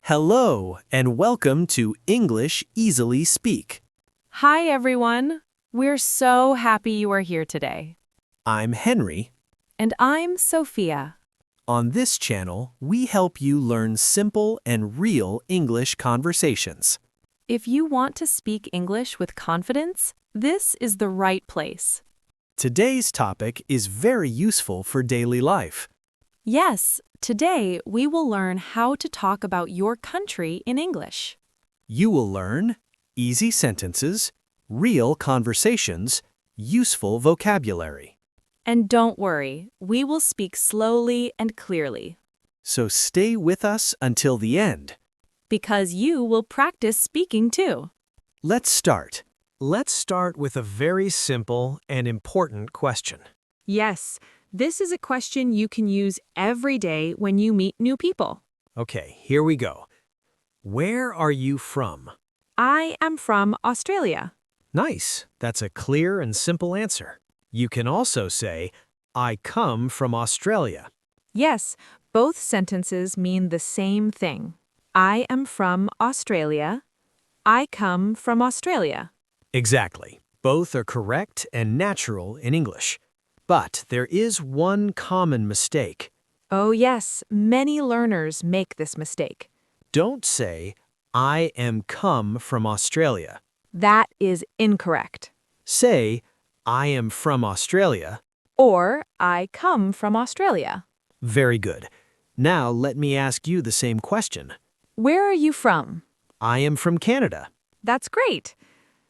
Hello, and welcome to English Easily Speak. Hi, everyone. We're so happy you are here today. I'm Henry. And I'm Sophia. On this channel, we help you learn simple and real English conversations. If you want to speak English with confidence, this is the right place. Today's topic is very useful for daily life. Yes, today we will learn how to talk about your country in English. You will learn easy sentences, real conversations, useful vocabulary. And don't worry, we will speak slowly and clearly, So stay with us until the end. because you will practice speaking too. Let's start. Let's start with a very simple and important question. Yes, this is a question you can use every day when you meet new people. Okay, here we go. Where are you from? I am from Australia. Nice. That's a clear and simple answer. You can also say, I come from Australia. Yes, both sentences mean the same thing. I am from Australia. I come from Australia. Exactly. Both are correct and natural in English. But there is one common mistake. Oh yes, many learners make this mistake. Don't say, I am come from Australia. That is incorrect. Say, I am from Australia. Or I come from Australia. Very good. Now let me ask you the same question. Where are you from? I am from Canada. That's great.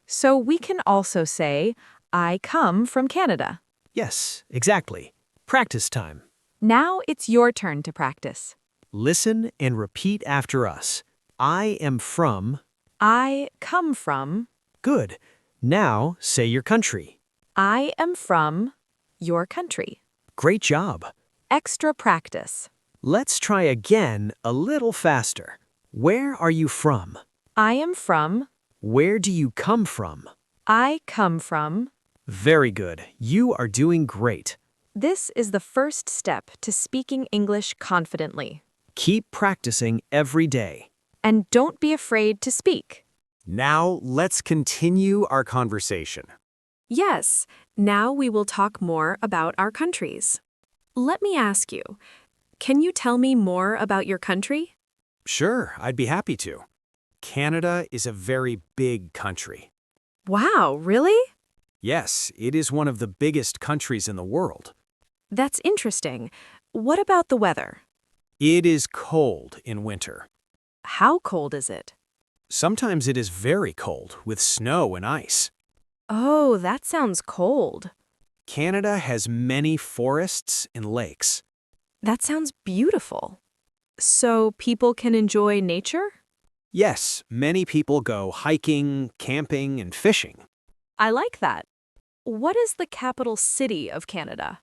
So we can also say, I come from Canada. Yes, exactly. Practice time. Now it's your turn to practice. Listen and repeat after us. I am from. I come from. Good. Now say your country. I am from your country. Great job. Extra practice. Let's try again a little faster. Where are you from? I am from. Where do you come from? I come from. Very good. You are doing great. This is the first step to speaking English confidently. Keep practicing every day. And don't be afraid to speak. Now, let's continue our conversation. Yes, now we will talk more about our countries. Let me ask you, can you tell me more about your country? Sure, I'd be happy to. Canada is a very big country. Wow, really? Yes, it is one of the biggest countries in the world. That's interesting. What about the weather? It is cold in winter. How cold is it? Sometimes it is very cold, with snow and ice. Oh, that sounds cold. Canada has many forests and lakes. That sounds beautiful. So people can enjoy nature? Yes, many people go hiking, camping, and fishing. I like that. What is the capital city of Canada?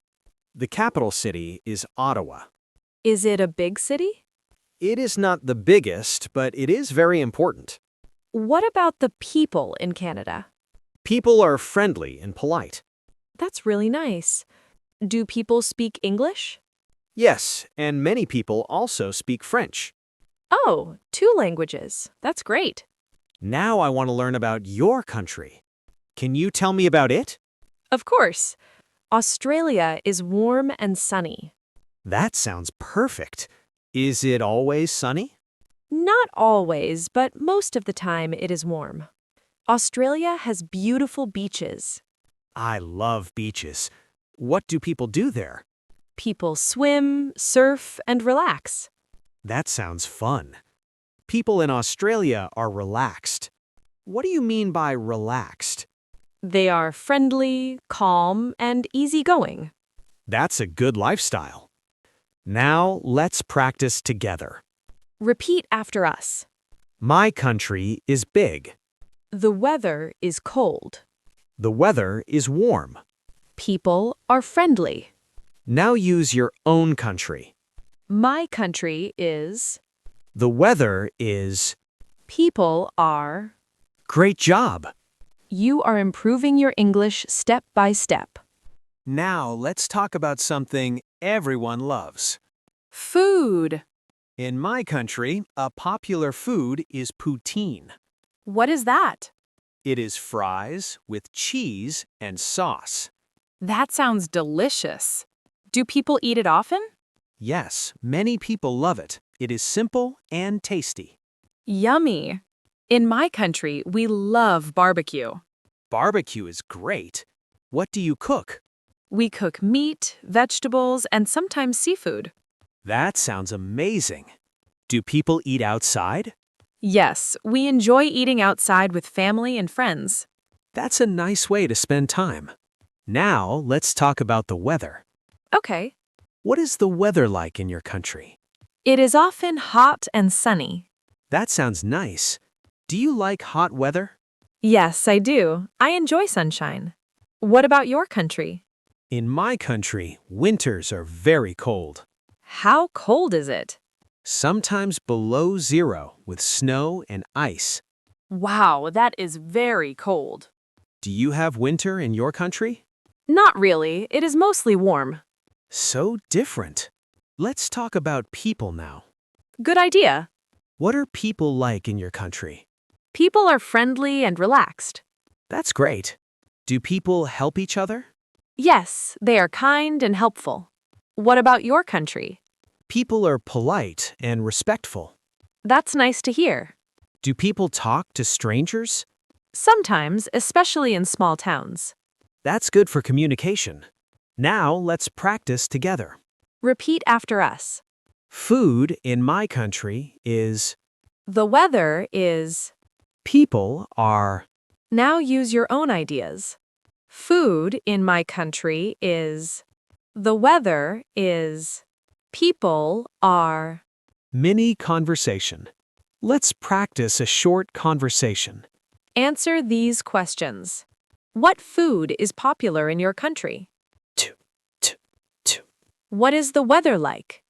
The capital city is Ottawa. Is it a big city? It is not the biggest, but it is very important. What about the people in Canada? People are friendly and polite. That's really nice. Do people speak English? Yes, and many people also speak French. Oh, 2 languages. That's great. Now I want to learn about your country. Can you tell me about it? Of course. Australia is warm and sunny. That sounds perfect. Is it always sunny? Not always, but most of the time it is warm. Australia has beautiful beaches. I love beaches. What do people do there? People swim, surf, and relax. That sounds fun. People in Australia are relaxed. What do you mean by relaxed? They are friendly, calm, and easygoing. That's a good lifestyle. Now let's practice together. Repeat after us. My country is big. The weather is cold. The weather is warm. People are friendly. Now use your own country. My country is. The weather is. People are. Great job! You are improving your English step by step. Now let's talk about something everyone loves. Food. In my country, a popular food is poutine. What is that? It is fries with cheese and sauce. That sounds delicious. Do people eat it often? Yes, many people love it. It is simple and tasty. Yummy. In my country, we love barbecue. Barbecue is great. What do you cook? We cook meat, vegetables, and sometimes seafood. That sounds amazing. Do people eat outside? Yes, we enjoy eating outside with family and friends. That's a nice way to spend time. Now, let's talk about the weather. Okay. What is the weather like in your country? It is often hot and sunny. That sounds nice. Do you like hot weather? Yes, I do. I enjoy sunshine. What about your country? In my country, winters are very cold. How cold is it? Sometimes below zero with snow and ice. Wow, that is very cold. Do you have winter in your country? Not really. It is mostly warm. So different. Let's talk about people now. Good idea. What are people like in your country? People are friendly and relaxed. That's great. Do people help each other? Yes, they are kind and helpful. What about your country? People are polite and respectful. That's nice to hear. Do people talk to strangers? Sometimes, especially in small towns. That's good for communication. Now let's practice together. Repeat after us. Food in my country is. The weather is. People are. Now use your own ideas. Food in my country is. The weather is. People are. Mini conversation. Let's practice a short conversation. Answer these questions. What food is popular in your country? Two, two, two, What is the weather like?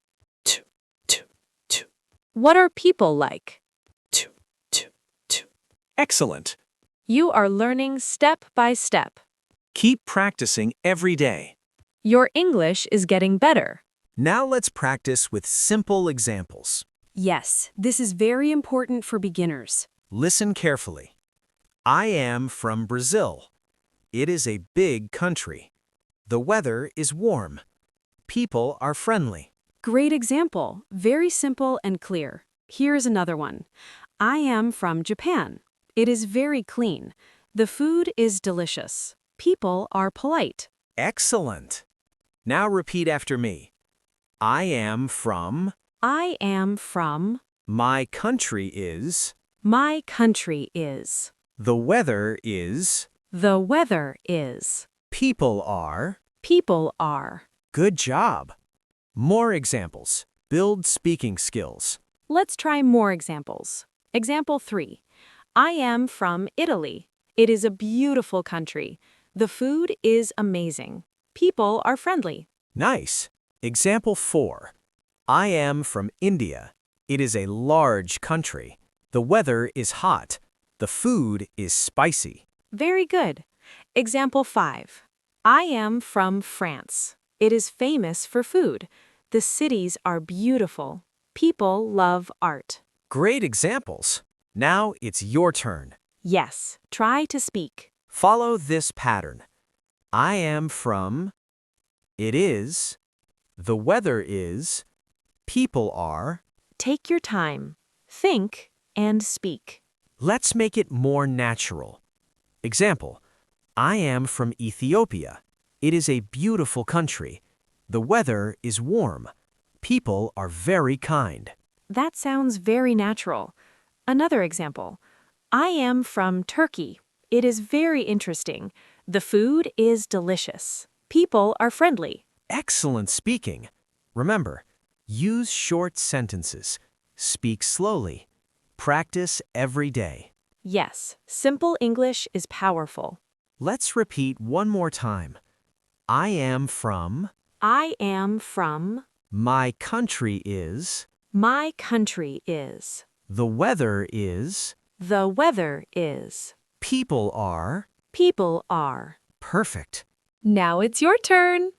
two, two, two, What are people like? two, two, two. Excellent. You are learning step by step. Keep practicing every day. Your English is getting better. Now let's practice with simple examples. Yes, this is very important for beginners. Listen carefully. I am from Brazil. It is a big country. The weather is warm. People are friendly. Great example, very simple and clear. Here's another one. I am from Japan. It is very clean. The food is delicious. People are polite. Excellent. Now repeat after me. I am from. I am from. My country is. My country is. The weather is. The weather is. People are. People are. Good job. More examples. Build speaking skills. Let's try more examples. Example 3. I am from Italy. It is a beautiful country. The food is amazing. People are friendly. Nice. Example 4. I am from India. It is a large country. The weather is hot. The food is spicy. Very good. Example 5. I am from France. It is famous for food. The cities are beautiful. People love art. Great examples. Now it's your turn. Yes, try to speak. Follow this pattern. I am from. It is. The weather is. People are. Take your time. Think and speak. Let's make it more natural. Example. I am from Ethiopia. It is a beautiful country. The weather is warm. People are very kind. That sounds very natural. Another example. I am from Turkey. It is very interesting. The food is delicious. People are friendly. Excellent speaking. Remember, use short sentences. Speak slowly. Practice every day. Yes, simple English is powerful. Let's repeat one more time. I am from. I am from. My country is. My country is. The weather is. The weather is. People are. People are. Perfect. Now it's your turn.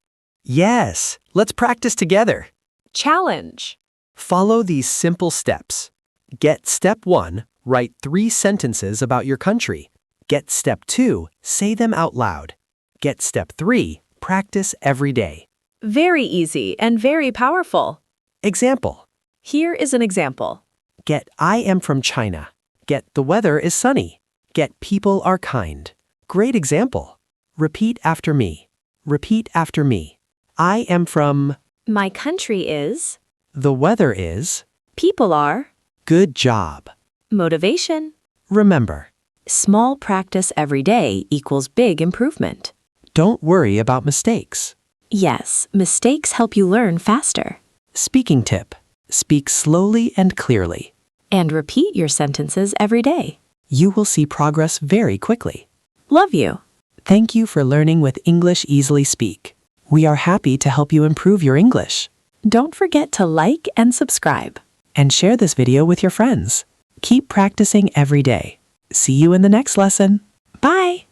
Yes, let's practice together. Challenge. Follow these simple steps. Get step 1, write 3 sentences about your country. Get step 2, say them out loud. Get step 3, practice every day. Very easy and very powerful. Example. Here is an example. Get I am from China. Get the weather is sunny. Get people are kind. Great example. Repeat after me. Repeat after me. I am from. My country is. The weather is. People are. Good job. Motivation. Remember, Small practice every day equals big improvement. don't worry about mistakes. Yes, mistakes help you learn faster. Speaking tip. Speak slowly and clearly. And repeat your sentences every day. You will see progress very quickly. Love you. Thank you for learning with English Easily Speak. We are happy to help you improve your English. Don't forget to like and subscribe. And share this video with your friends. Keep practicing every day. See you in the next lesson. Bye.